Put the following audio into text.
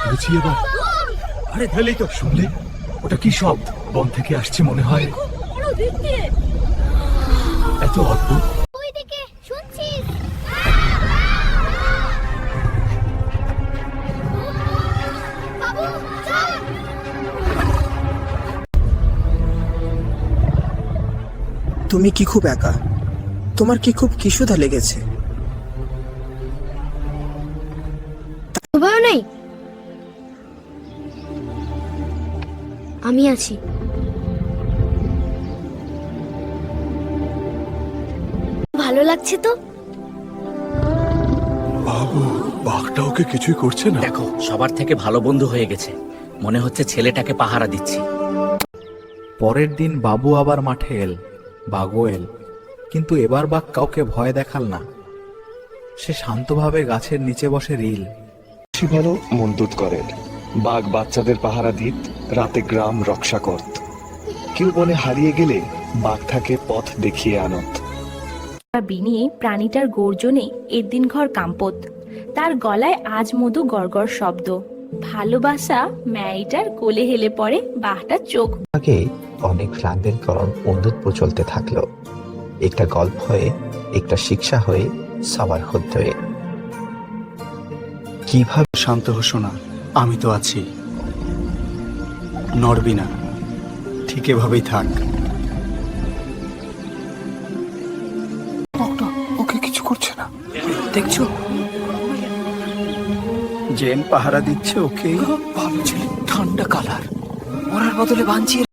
বুঝি এবার। আরে ধরলেই তো শুনলে, ওটা কি শব্দ? বন থেকে আসছে মনে হয়। এত অদ্ভুত। ওইদিকে শুনছিস? বাবু চল। তুমি কি খুব একা? তোমার কি খুব ক্ষুধা লেগেছে? ভয় নেই, আমি আছি। ভালো লাগছে তো? বাবু, বাঘটা ওকে কিছুই করছে না। দেখো, সবার থেকে ভালো বন্ধু হয়ে গেছে। মনে হচ্ছে ছেলেটাকে পাহারা দিচ্ছি। পরের দিন বাবু আবার মাঠে এল, বাঘও এল, কিন্তু এবার বাঘ কাউকে ভয় দেখাল না। সে শান্তভাবে গাছের নিচে বসে রিল। ভালো মন্দুত করেন, বাঘ বাচ্চাদের পাহারা দিত, রাতে গ্রাম রক্ষা করত। কেউ বনে হারিয়ে গেলে বাঘ থাকে পথ দেখিয়ে আনত। বিনিয়ে প্রাণীটার গর্জনে এর দিন ঘর কাম্পত, তার গলায় আজ মধু গড়গড় শব্দ। ভালোবাসা ম্যাইটার কোলে হেলে পড়ে বাঘটার চোখ। আগে অনেক প্রাণদের করণ বন্ধুত্ব চলতে থাকলো, একটা গল্প হয়ে, একটা শিক্ষা হয়ে, সবার হৃদয়ে। কিভাবে শান্ত হসো না, আমি তো আছি। নড়বি না, ঠিক এভাবেই থাক। ওকে কিছু করছে না। দেখছো? জেন পাহারা দিচ্ছে ওকে। ভালো ছিল, ঠান্ডা কালার, মরার বদলে বাঁচিয়ে